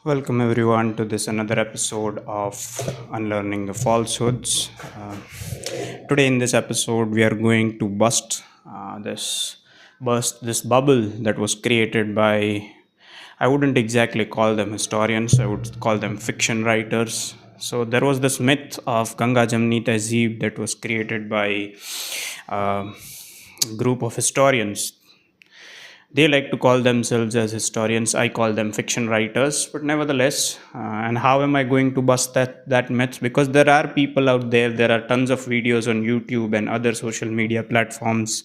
Welcome everyone to this another episode of Unlearning the Falsehoods. Today in this episode we are going to bust this bubble that was created by, I wouldn't exactly call them historians, I would call them fiction writers. So there was this myth of Ganga Jamni Tehzeeb that was created by a group of historians. They like to call themselves as historians. I call them fiction writers, but nevertheless, and how am I going to bust that myth? Because there are people out there, there are tons of videos on YouTube and other social media platforms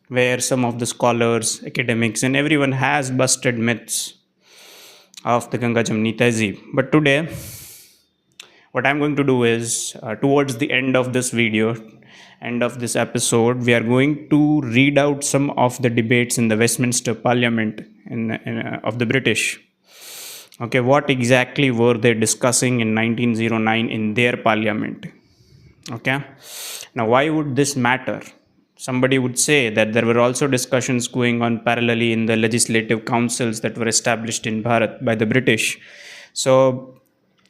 where some of the scholars, academics, and everyone has busted myths of the Ganga Jamni Tehzeeb. But today, what I'm going to do is, towards the end of this episode, we are going to read out some of the debates in the Westminster Parliament of the British. Okay, what exactly were they discussing in 1909 in their parliament? Okay, now why would this matter? Somebody would say that there were also discussions going on parallelly in the legislative councils that were established in Bharat by the British. So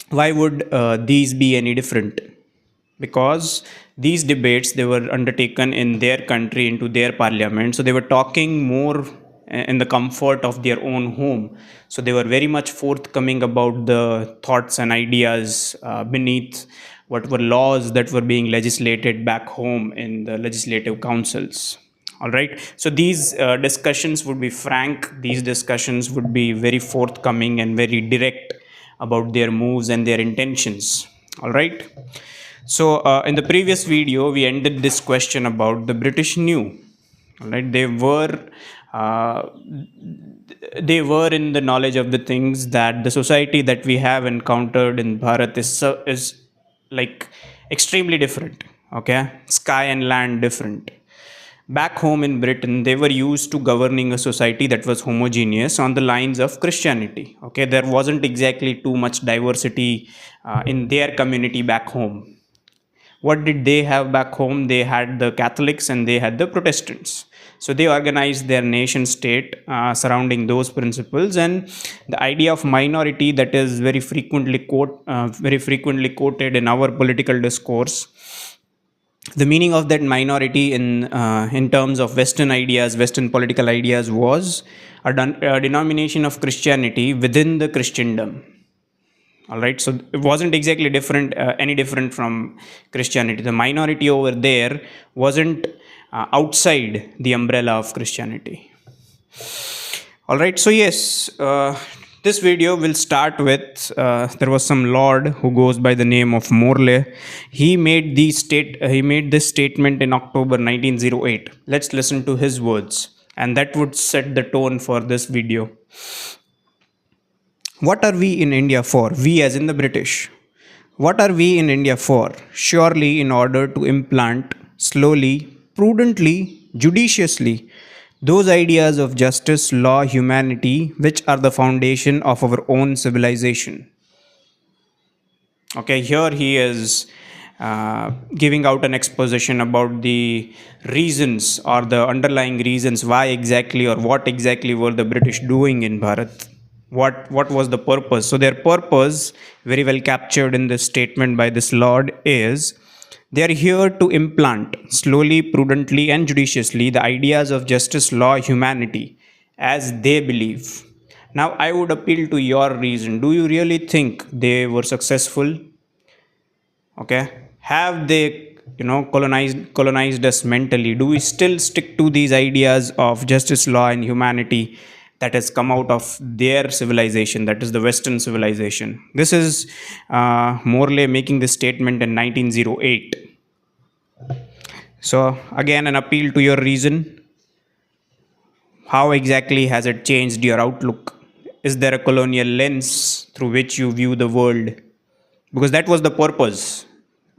why would these be any different? Because these debates, they were undertaken in their country, into their parliament, so they were talking more in the comfort of their own home. So they were very much forthcoming about the thoughts and ideas beneath what were laws that were being legislated back home in the legislative councils. All right, so these discussions would be frank, these discussions would be very forthcoming and very direct about their moves and their intentions. All right, so in the previous video we ended this question about the British knew. All right, uh, they were in the knowledge of the things that the society that we have encountered in Bharat is like extremely different. Okay, sky and land different. Back home in Britain, they were used to governing a society that was homogeneous on the lines of Christianity. Okay, there wasn't exactly too much diversity in their community back home. What did they have back home? They had the Catholics and they had the Protestants. So they organized their nation state surrounding those principles, and the idea of minority that is very frequently quoted in our political discourse. The meaning of that minority in terms of Western ideas, Western political ideas, was a denomination of Christianity within the Christendom. All right, so it wasn't exactly any different from Christianity. The minority over there wasn't outside the umbrella of Christianity. All right, so yes, this video will start with there was some lord who goes by the name of Morley. He made this statement in October 1908. Let's listen to his words, and that would set the tone for this video. What are we in India for? We as in the British. What are we in India for? Surely in order to implant slowly, prudently, judiciously those ideas of justice, law, humanity, which are the foundation of our own civilization. Okay, here he is giving out an exposition about the reasons or the underlying reasons why exactly or what exactly were the British doing in Bharat. What was the purpose? So their purpose, very well captured in this statement by this lord, is they are here to implant slowly, prudently, and judiciously the ideas of justice, law, humanity as they believe. Now, I would appeal to your reason. Do you really think they were successful? Okay, have they, colonized us mentally? Do we still stick to these ideas of justice, law, and humanity that has come out of their civilization, that is the Western civilization? This is Morley making this statement in 1908. So again, an appeal to your reason. How exactly has it changed your outlook? Is there a colonial lens through which you view the world? Because that was the purpose.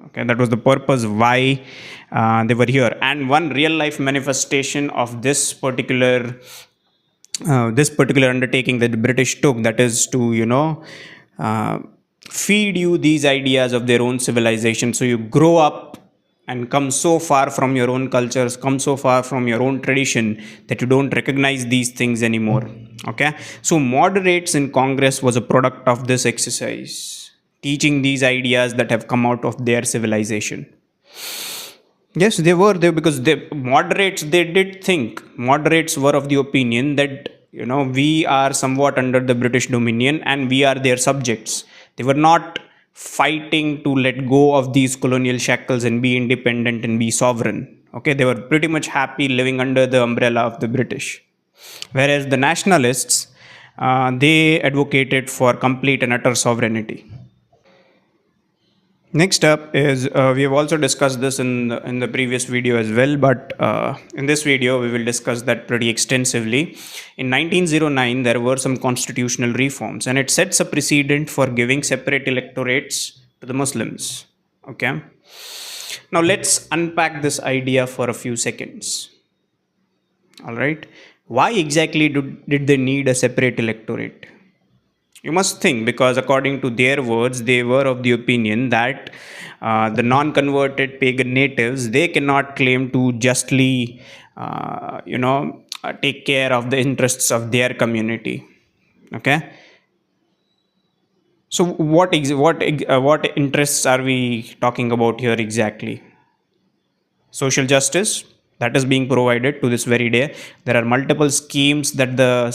Okay, that was the purpose why they were here. And one real life manifestation of this particular undertaking that the British took, that is to feed you these ideas of their own civilization, so you grow up and come so far from your own cultures, come so far from your own tradition that you don't recognize these things anymore. Okay, so moderates in Congress was a product of this exercise, teaching these ideas that have come out of their civilization. Yes, they were there because the moderates, they did think, moderates were of the opinion that, we are somewhat under the British dominion and we are their subjects. They were not fighting to let go of these colonial shackles and be independent and be sovereign. Okay, they were pretty much happy living under the umbrella of the British. Whereas the nationalists, they advocated for complete and utter sovereignty. Next up is, we have also discussed this in the previous video as well, but in this video we will discuss that pretty extensively. In 1909, there were some constitutional reforms, and it sets a precedent for giving separate electorates to the Muslims. Okay. Now let's unpack this idea for a few seconds. All right. Why exactly did they need a separate electorate? You must think, because according to their words, they were of the opinion that the non-converted pagan natives, they cannot claim to justly, take care of the interests of their community. Okay. So what interests are we talking about here exactly? Social justice that is being provided to this very day. There are multiple schemes that the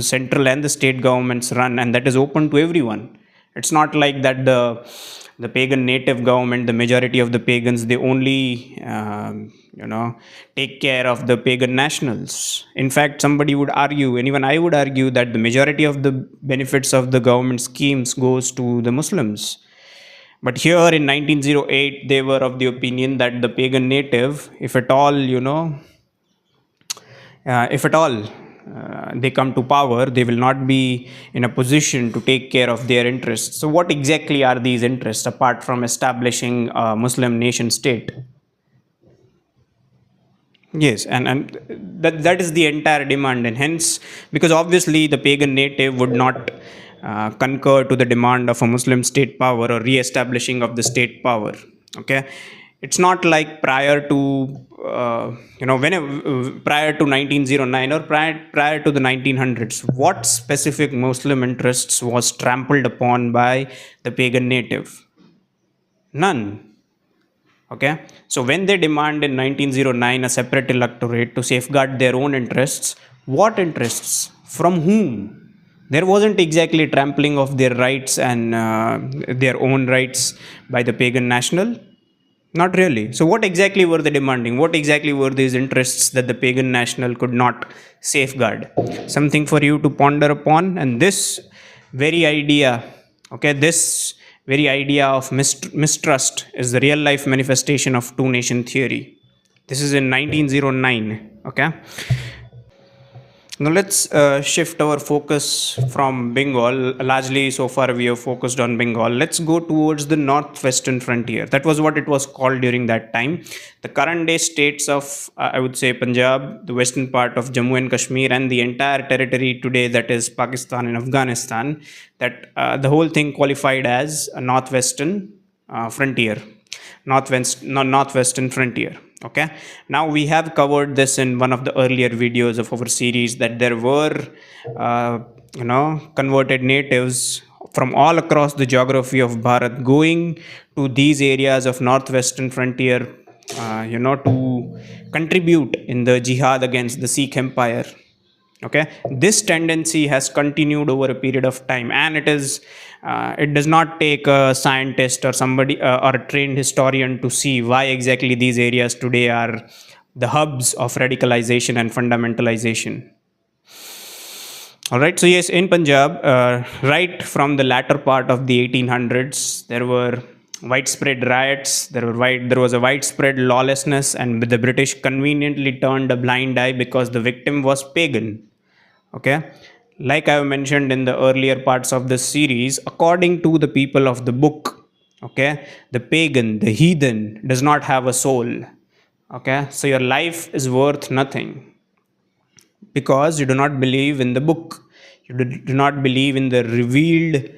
central and the state governments run, and that is open to everyone. It's not like that the pagan native government, the majority of the pagans, they only take care of the pagan nationals. In fact, somebody would argue, and even I would argue, that the majority of the benefits of the government schemes goes to the Muslims. But here in 1908, they were of the opinion that the pagan native, if at all, if at all they come to power, they will not be in a position to take care of their interests. So, what exactly are these interests apart from establishing a Muslim nation state? Yes, and that is the entire demand, and hence, because obviously the pagan native would not concur to the demand of a Muslim state power or re-establishing of the state power. Okay, it's not like prior to prior to 1909 or prior to the 1900s. What specific Muslim interests was trampled upon by the pagan native? None. Okay, so when they demand in 1909 a separate electorate to safeguard their own interests, what interests? From whom? There wasn't exactly trampling of their rights and their own rights by the pagan national. Not really. So, what exactly were they demanding? What exactly were these interests that the pagan national could not safeguard? Something for you to ponder upon. And this very idea, okay, this very idea of mistrust is the real life manifestation of two nation theory. This is in 1909. Okay. Now let's shift our focus from Bengal. Largely, so far we have focused on Bengal. Let's go towards the northwestern frontier. That was what it was called during that time. The current day states of, I would say, Punjab, the western part of Jammu and Kashmir, and the entire territory today, that is Pakistan and Afghanistan. That the whole thing qualified as a northwestern frontier, northwestern frontier. Okay, now we have covered this in one of the earlier videos of our series, that there were converted natives from all across the geography of Bharat going to these areas of northwestern frontier to contribute in the jihad against the Sikh empire. Okay, this tendency has continued over a period of time, and it does not take a scientist or somebody or a trained historian to see why exactly these areas today are the hubs of radicalization and fundamentalization. All right, so yes, in Punjab, right from the latter part of the 1800s, there were widespread riots. There was a widespread lawlessness, and the British conveniently turned a blind eye because the victim was pagan. Okay, like I have mentioned in the earlier parts of this series, according to the people of the book, okay, the pagan, the heathen does not have a soul. Okay, so your life is worth nothing because you do not believe in the book, you do not believe in the revealed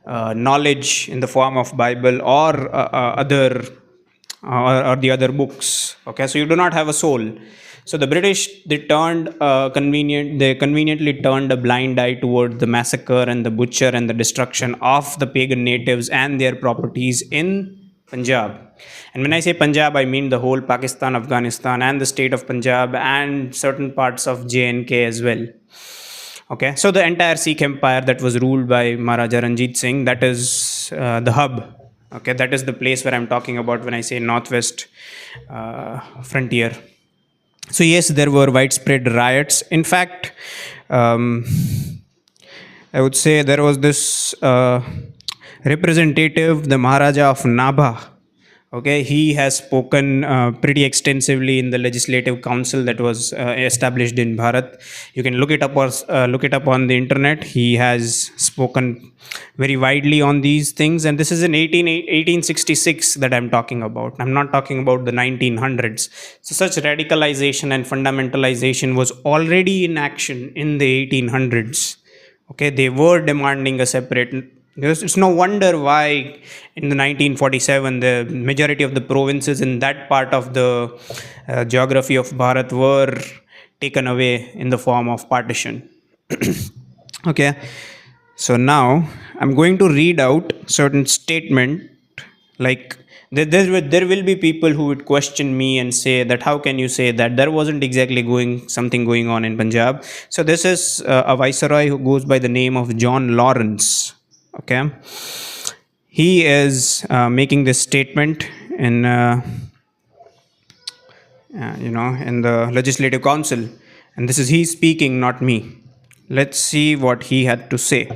knowledge in the form of Bible or other or the other books. Okay, so you do not have a soul. So the British, they conveniently turned a blind eye toward the massacre and the butcher and the destruction of the pagan natives and their properties in Punjab. And when I say Punjab, I mean the whole Pakistan, Afghanistan, and the state of Punjab, and certain parts of J&K as well. Okay, so the entire Sikh empire that was ruled by Maharaja Ranjit Singh, that is the hub. Okay, that is the place where I'm talking about when I say northwest frontier. So yes, there were widespread riots. In fact, um, I would say there was this representative, the Maharaja of Nabha. Okay, he has spoken pretty extensively in the legislative council that was established in Bharat. You can look it up or look it up on the internet. He has spoken very widely on these things, and this is in 1866 that I'm talking about. I'm not talking about the 1900s. So such radicalization and fundamentalization was already in action in the 1800s. Okay, they were demanding a separate. It's no wonder why in the 1947 the majority of the provinces in that part of the geography of Bharat were taken away in the form of partition. Okay, so now I'm going to read out certain statement, like there will be people who would question me and say that how can you say that there wasn't exactly going something going on in Punjab. So this is a viceroy who goes by the name of John Lawrence. Okay, he is making this statement in in the legislative council, and this is he speaking, not me. Let's see what he had to say.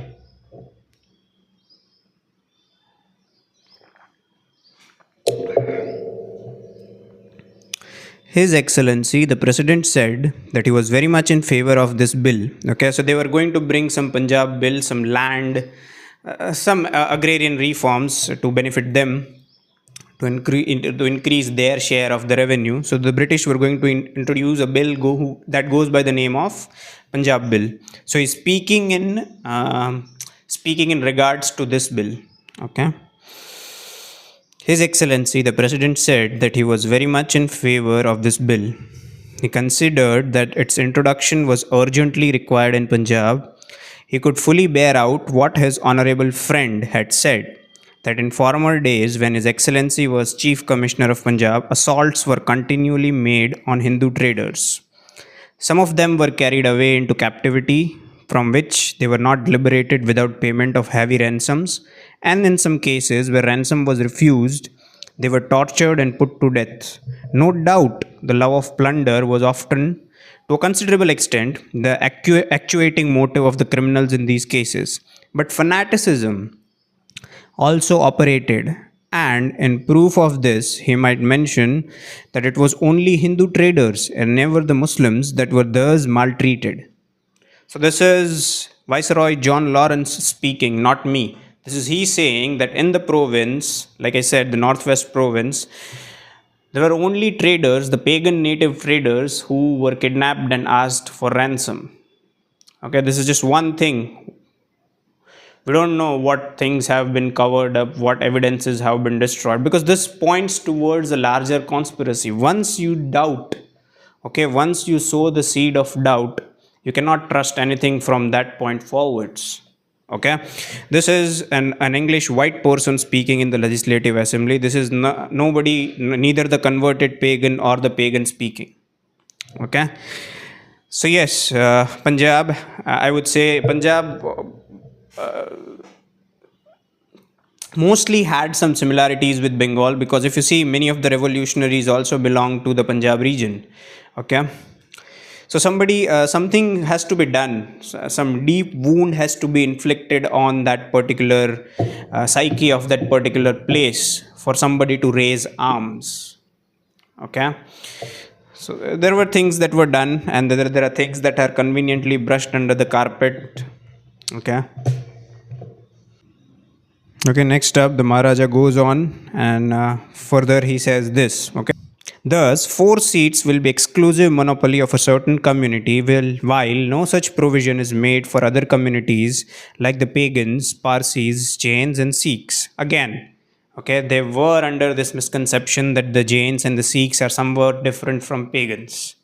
His Excellency, the President said that he was very much in favor of this bill. Okay, so they were going to bring some Punjab bill, some land, some agrarian reforms to benefit them, to increase their share of the revenue. So the British were going to introduce a bill that goes by the name of Punjab Bill. So he's speaking in regards to this bill. Okay. His Excellency, the President said that he was very much in favor of this bill. He considered that its introduction was urgently required in Punjab. He could fully bear out what his honorable friend had said, that in former days, when His Excellency was Chief Commissioner of Punjab, assaults were continually made on Hindu traders. Some of them were carried away into captivity, from which they were not liberated without payment of heavy ransoms, and in some cases where ransom was refused, they were tortured and put to death. No doubt, the love of plunder was often, to a considerable extent, the actuating motive of the criminals in these cases. But fanaticism also operated, and in proof of this, he might mention that it was only Hindu traders and never the Muslims that were thus maltreated. So this is Viceroy John Lawrence speaking, not me. This is he saying that in the province, like I said, the northwest province, there were only traders, the pagan native traders, who were kidnapped and asked for ransom. Okay, this is just one thing. We don't know what things have been covered up, what evidences have been destroyed, because this points towards a larger conspiracy. Once you doubt, okay, once you sow the seed of doubt, you cannot trust anything from that point forwards. Okay, this is an English white person speaking in the legislative assembly. This is nobody, neither the converted pagan or the pagan speaking. Okay, so yes, Punjab, I would say Punjab mostly had some similarities with Bengal, because if you see, many of the revolutionaries also belong to the Punjab region. Okay, so something has to be done. Some deep wound has to be inflicted on that particular psyche of that particular place for somebody to raise arms. Okay, so there were things that were done, and there are things that are conveniently brushed under the carpet. Okay. Okay, next up, the Maharaja goes on, and further he says this. Okay. Thus, 4 seats will be exclusive monopoly of a certain community, while no such provision is made for other communities like the pagans, Parsis, Jains, and Sikhs. Again, Okay, they were under this misconception that the Jains and the Sikhs are somewhat different from pagans.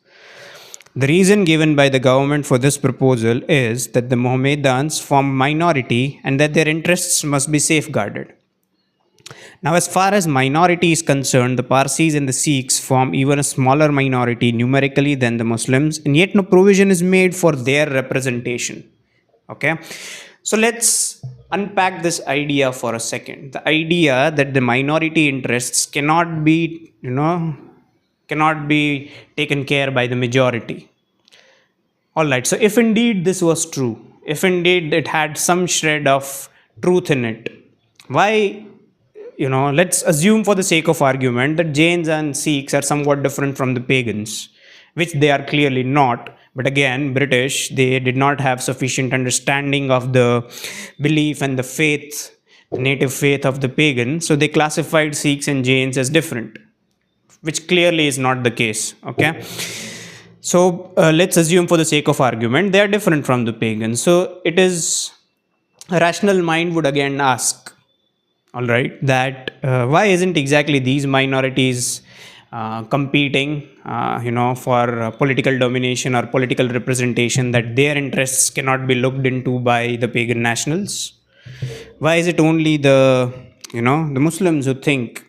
The reason given by the government for this proposal is that the Mohammedans form minority and that their interests must be safeguarded. Now, as far as minority is concerned, the Parsis and the Sikhs form even a smaller minority numerically than the Muslims, and yet no provision is made for their representation. Okay, so let's unpack this idea for a second. The idea that the minority interests cannot be, cannot be taken care by the majority. All right, so if indeed this was true, if indeed it had some shred of truth in it, why, let's assume for the sake of argument that Jains and Sikhs are somewhat different from the pagans, which they are clearly not. But again, British, they did not have sufficient understanding of the belief and the faith, the native faith of the pagan, so they classified Sikhs and Jains as different, which clearly is not the case. Okay, so let's assume for the sake of argument they are different from the pagans. So it is, a rational mind would again ask, all right, that why isn't exactly these minorities competing, for political domination or political representation, that their interests cannot be looked into by the pagan nationals? Why is it only the Muslims who think?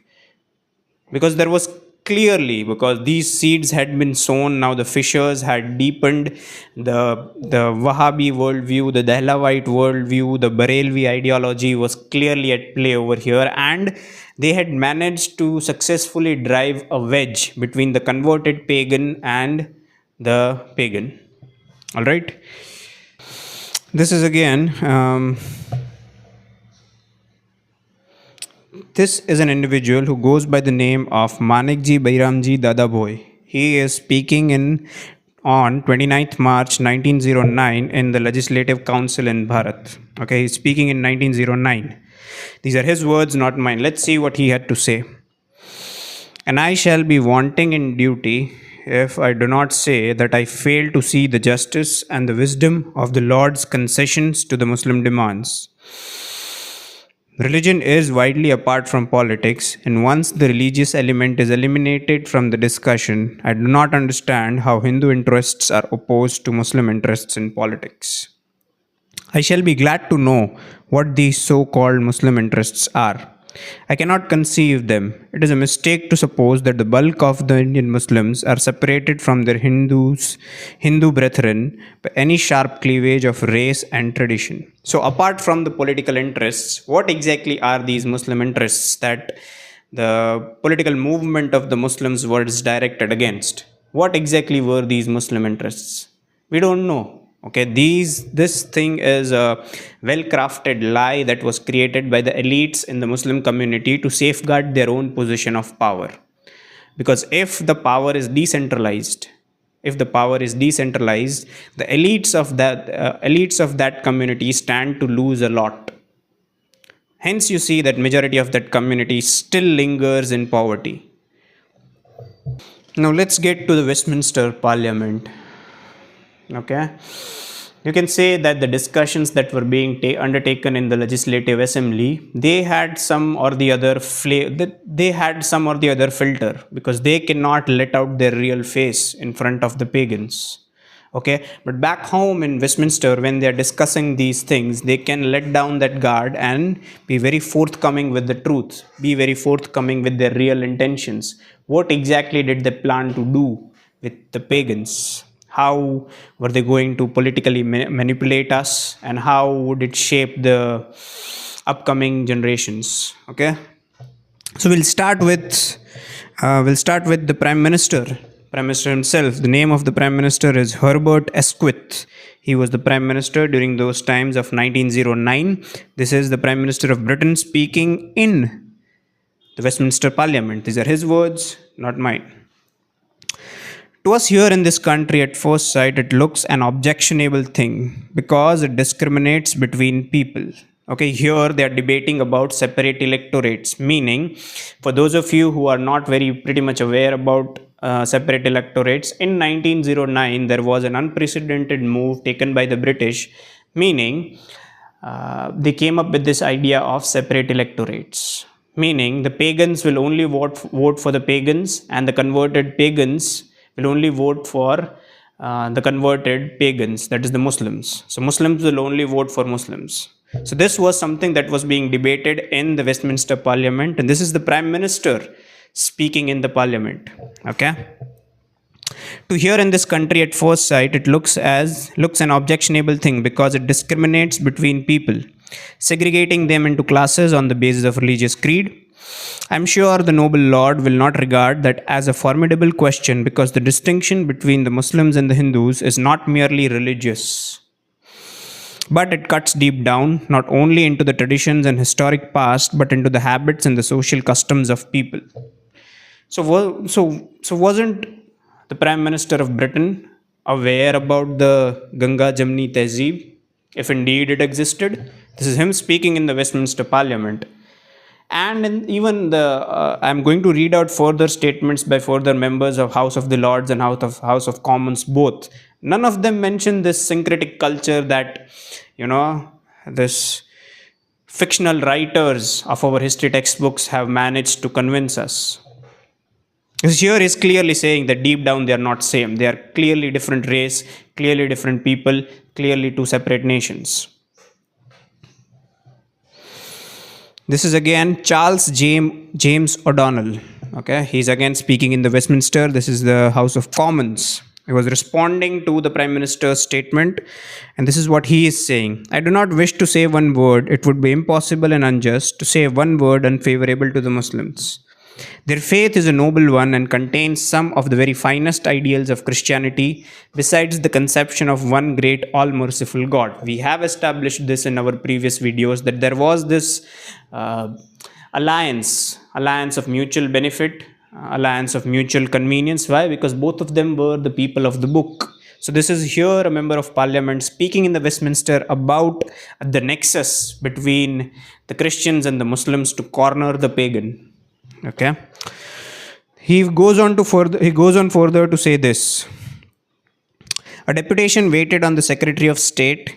Because there was clearly, because these seeds had been sown, now the fissures had deepened. The Wahhabi worldview, the Dehlavite worldview, the Barelvi ideology was clearly at play over here, and they had managed to successfully drive a wedge between the converted pagan and the pagan. All right, this is again this is an individual who goes by the name of Manikji Bairamji Dadabhoy. He is speaking on 29th March 1909 in the Legislative Council in Bharat. Okay, he's speaking in 1909. These are his words, not mine. Let's see what he had to say. And I shall be wanting in duty if I do not say that I fail to see the justice and the wisdom of the Lord's concessions to the Muslim demands. Religion is widely apart from politics, and once the religious element is eliminated from the discussion, I do not understand how Hindu interests are opposed to Muslim interests in politics. I shall be glad to know what these so called Muslim interests are. I cannot conceive them. It is a mistake to suppose that the bulk of the Indian Muslims are separated from their Hindu brethren by any sharp cleavage of race and tradition. So, apart from the political interests, what exactly are these Muslim interests that the political movement of the Muslims was directed against? What exactly were these Muslim interests? We don't know. Okay, this thing is a well-crafted lie that was created by the elites in the Muslim community to safeguard their own position of power. Because if the power is decentralized, the elites of that community stand to lose a lot. Hence, you see that majority of that community still lingers in poverty. Now, let's get to the Westminster Parliament. Okay, you can say that the discussions that were being undertaken in the Legislative Assembly, they had some or the other filter, because they cannot let out their real face in front of the pagans. Okay, but back home in Westminster, when they are discussing these things, they can let down that guard and be very forthcoming with the truth, be very forthcoming with their real intentions. What exactly did they plan to do with the pagans? How were they going to politically manipulate us, and how would it shape the upcoming generations? Okay, so we'll start with the Prime Minister himself. The name of the Prime Minister is Herbert Asquith. He was the Prime Minister during those times of 1909. This is the Prime Minister of Britain speaking in the Westminster Parliament. These are his words, not mine. To us here in this country, at first sight, it looks an objectionable thing because it discriminates between people. Okay, here they are debating about separate electorates, meaning, for those of you who are not pretty much aware about separate electorates, in 1909 there was an unprecedented move taken by the British, meaning they came up with this idea of separate electorates. meaning the pagans will only vote for the pagans, and the converted pagans will only vote for the converted pagans, that is the Muslims. So Muslims will only vote for Muslims. So this was something that was being debated in the Westminster Parliament, and this is the Prime Minister speaking in the Parliament. Okay. To hear in this country at first sight, it looks an objectionable thing because it discriminates between people, segregating them into classes on the basis of religious creed. I am sure the noble Lord will not regard that as a formidable question because the distinction between the Muslims and the Hindus is not merely religious, but it cuts deep down, not only into the traditions and historic past, but into the habits and the social customs of people. So wasn't the Prime Minister of Britain aware about the Ganga Jamni Tehzeeb, if indeed it existed? This is him speaking in the Westminster Parliament. And even I'm going to read out further statements by further members of House of the Lords and House of Commons both. None of them mention this syncretic culture that, this fictional writers of our history textbooks have managed to convince us. Because here is clearly saying that deep down they are not same. They are clearly different race, clearly different people, clearly two separate nations. This is again Charles James O'Donnell. Okay, he's again speaking in the Westminster. This is the House of Commons. He was responding to the Prime Minister's statement, and this is what he is saying. I do not wish to say one word. It would be impossible and unjust to say one word unfavorable to the Muslims. Their faith is a noble one and contains some of the very finest ideals of Christianity, besides the conception of one great all-merciful God. We have established this in our previous videos, that there was this alliance of mutual benefit, alliance of mutual convenience. Why? Because both of them were the people of the book. So this is here a member of Parliament speaking in the Westminster about the nexus between the Christians and the Muslims to corner the pagan. Okay, he goes on further to say this. A deputation waited on the Secretary of State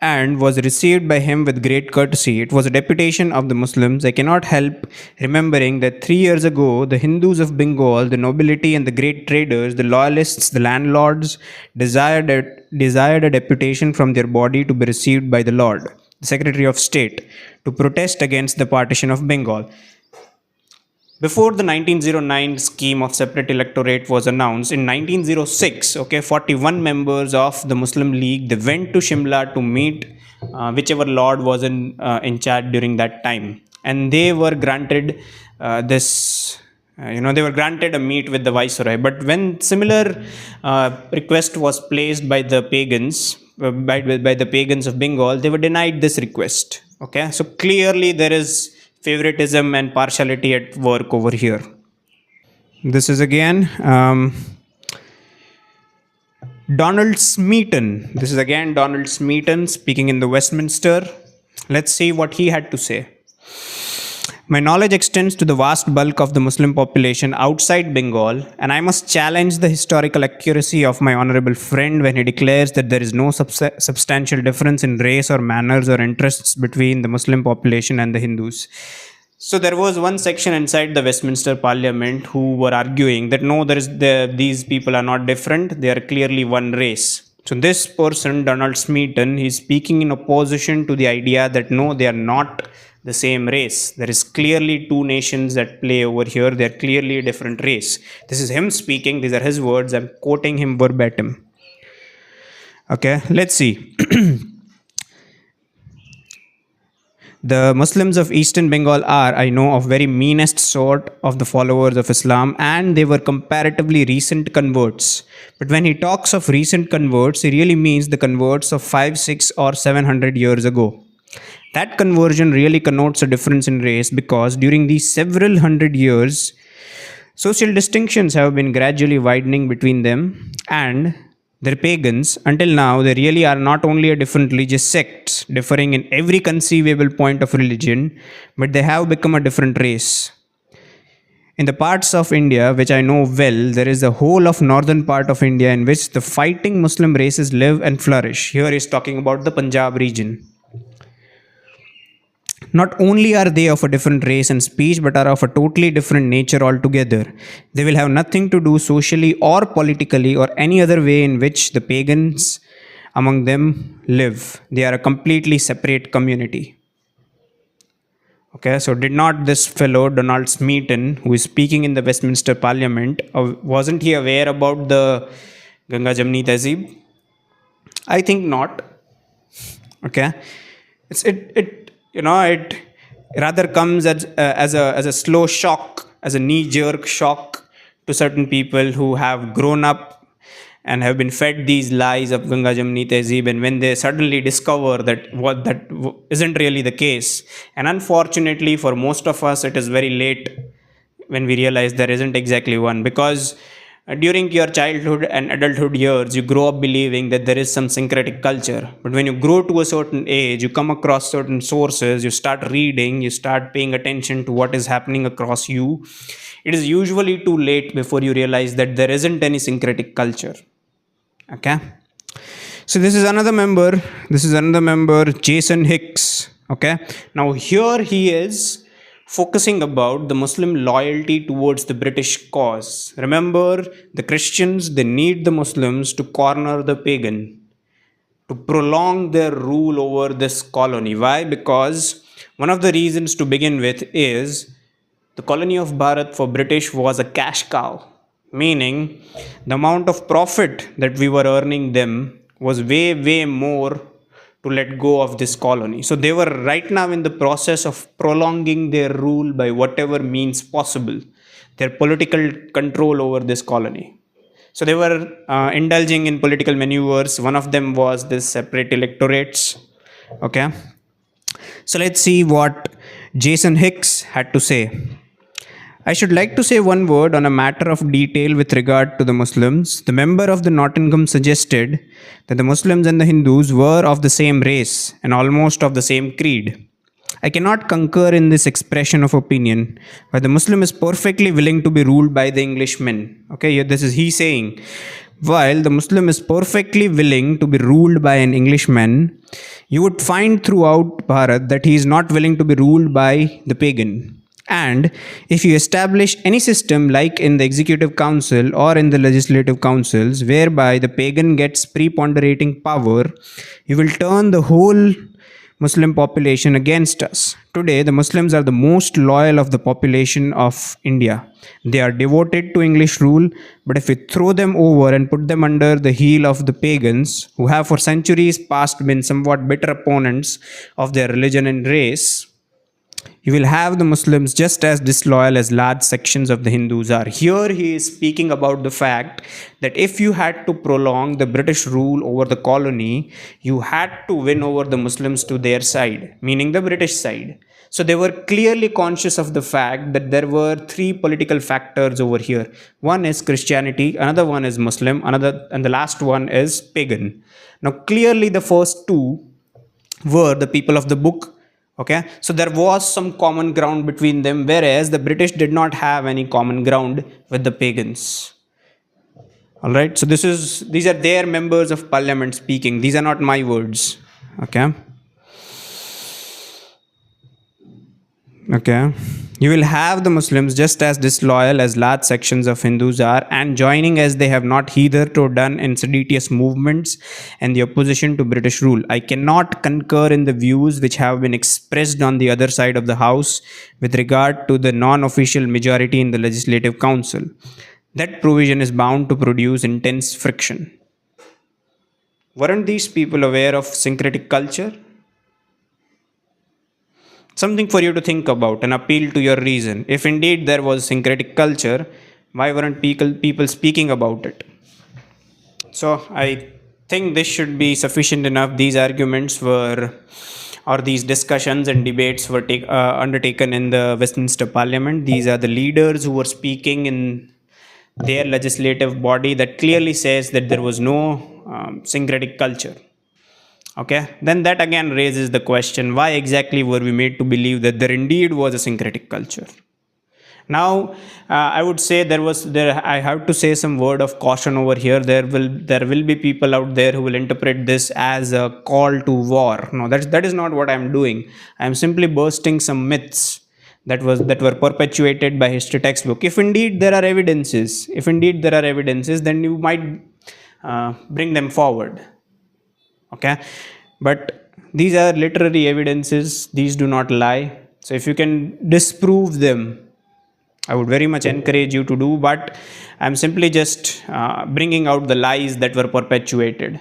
and was received by him with great courtesy. It was a deputation of the Muslims. I cannot help remembering that 3 years ago, the Hindus of Bengal, the nobility and the great traders, the loyalists, the landlords, desired a deputation from their body to be received by the Lord, the Secretary of State, to protest against the partition of Bengal. Before the 1909 scheme of separate electorate was announced, in 1906, 41 members of the Muslim League, they went to Shimla to meet whichever lord was in charge during that time, and they were granted they were granted a meet with the viceroy. But when similar request was placed by the pagans, by the pagans of Bengal, they were denied this request. Okay, so clearly there is favoritism and partiality at work over here. This is again Donald Smeaton. This is again Donald Smeaton speaking in the Westminster. Let's see what he had to say. My knowledge extends to the vast bulk of the Muslim population outside Bengal, and I must challenge the historical accuracy of my honorable friend when he declares that there is no substantial difference in race or manners or interests between the Muslim population and the Hindus. So there was one section inside the Westminster Parliament who were arguing that no, these people are not different, they are clearly one race. So this person, Donald Smeaton, he's speaking in opposition to the idea that no, they are not the same race. There is clearly two nations that play over here. They are clearly a different race. This is him speaking. These are his words. I'm quoting him verbatim. Okay, let's see. The Muslims of Eastern Bengal are, I know, of very meanest sort of the followers of Islam, and they were comparatively recent converts. But when he talks of recent converts, he really means the converts of 5, 6 or 700 years ago. That conversion really connotes a difference in race because during these several hundred years, social distinctions have been gradually widening between them and their pagans. Until now, they really are not only a different religious sects, differing in every conceivable point of religion, but they have become a different race. In the parts of India, which I know well, there is the whole of northern part of India in which the fighting Muslim races live and flourish. Here he is talking about the Punjab region. Not only are they of a different race and speech, but are of a totally different nature altogether. They will have nothing to do socially or politically or any other way in which the pagans among them live. They are a completely separate community. Okay, so did not this fellow Donald Smeaton, who is speaking in the Westminster Parliament, wasn't he aware about the Ganga Jamni Tehzeeb? I think not. Okay, it rather comes as a slow shock, as a knee jerk shock to certain people who have grown up and have been fed these lies of Ganga Jamni Tehzeeb, and when they suddenly discover that isn't really the case, and unfortunately for most of us, it is very late when we realize there isn't exactly one, because during your childhood and adulthood years, you grow up believing that there is some syncretic culture. But when you grow to a certain age, you come across certain sources, you start reading, you start paying attention to what is happening across you. It is usually too late before you realize that there isn't any syncretic culture. Okay. So this is another member, Jason Hicks. Okay. Now here he is focusing about the Muslim loyalty towards the British cause. Remember, the Christians, they need the Muslims to corner the pagan, to prolong their rule over this colony. Why? Because one of the reasons to begin with is the colony of Bharat for British was a cash cow, meaning the amount of profit that we were earning them was way, way more to let go of this colony. So they were right now in the process of prolonging their rule by whatever means possible, their political control over this colony. So they were indulging in political maneuvers. One of them was this separate electorates. Okay. So let's see what Jason Hicks had to say. I should like to say one word on a matter of detail with regard to the Muslims. The member of the Nottingham suggested that the Muslims and the Hindus were of the same race and almost of the same creed. I cannot concur in this expression of opinion, but the Muslim is perfectly willing to be ruled by the Englishman. Okay, this is he saying. While the Muslim is perfectly willing to be ruled by an Englishman, you would find throughout Bharat that he is not willing to be ruled by the pagan. And if you establish any system like in the executive council or in the legislative councils whereby the pagan gets preponderating power, you will turn the whole Muslim population against us. Today, the Muslims are the most loyal of the population of India. They are devoted to English rule, but if we throw them over and put them under the heel of the pagans, who have for centuries past been somewhat bitter opponents of their religion and race, you will have the Muslims just as disloyal as large sections of the Hindus are. Here he is speaking about the fact that if you had to prolong the British rule over the colony, you had to win over the Muslims to their side, meaning the British side. So they were clearly conscious of the fact that there were three political factors over here. One is Christianity, another one is Muslim, and the last one is pagan. Now clearly the first two were the people of the book. Okay, so there was some common ground between them, whereas the British did not have any common ground with the pagans. All right, so these are their members of parliament speaking. These are not my words. Okay. Okay. You will have the Muslims just as disloyal as large sections of Hindus are, and joining as they have not hitherto done in seditious movements and the opposition to British rule. I cannot concur in the views which have been expressed on the other side of the House with regard to the non-official majority in the Legislative Council. That provision is bound to produce intense friction. Weren't these people aware of syncretic culture? Something for you to think about and appeal to your reason. If indeed there was syncretic culture, why weren't people speaking about it? So I think this should be sufficient enough. These arguments or these discussions and debates were undertaken in the Westminster Parliament. These are the leaders who were speaking in their legislative body that clearly says that there was no syncretic culture. Okay, then that again raises the question, why exactly were we made to believe that there indeed was a syncretic culture? Now, I would say there. I have to say some word of caution over here. There will be people out there who will interpret this as a call to war. No, that is not what I'm doing. I'm simply bursting some myths that were perpetuated by history textbook. If indeed there are evidences, then you might bring them forward. Okay, but these are literary evidences. These do not lie. So if you can disprove them, I would very much encourage you to do, but I'm simply just bringing out the lies that were perpetuated.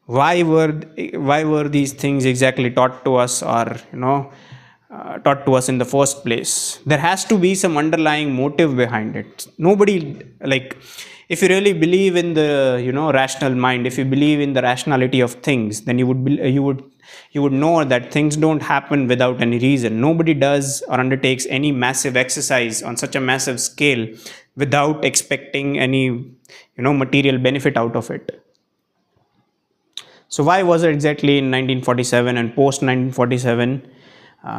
Why were these things exactly taught to us, or taught to us in the first place? There has to be some underlying motive behind it. Nobody, like, if you really believe in the rational mind, if you believe in the rationality of things, then you would know that things don't happen without any reason. Nobody does or undertakes any massive exercise on such a massive scale without expecting any material benefit out of it. So why was it exactly in 1947 and post 1947?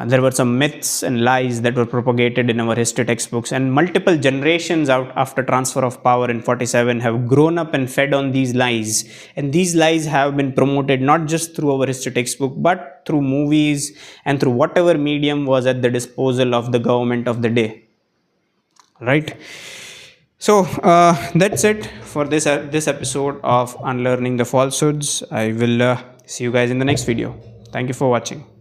There were some myths and lies that were propagated in our history textbooks, and multiple generations out after transfer of power in 47 have grown up and fed on these lies. And these lies have been promoted not just through our history textbook, but through movies and through whatever medium was at the disposal of the government of the day. Right? So that's it for this episode of Unlearning the Falsehoods. I will see you guys in the next video. Thank you for watching.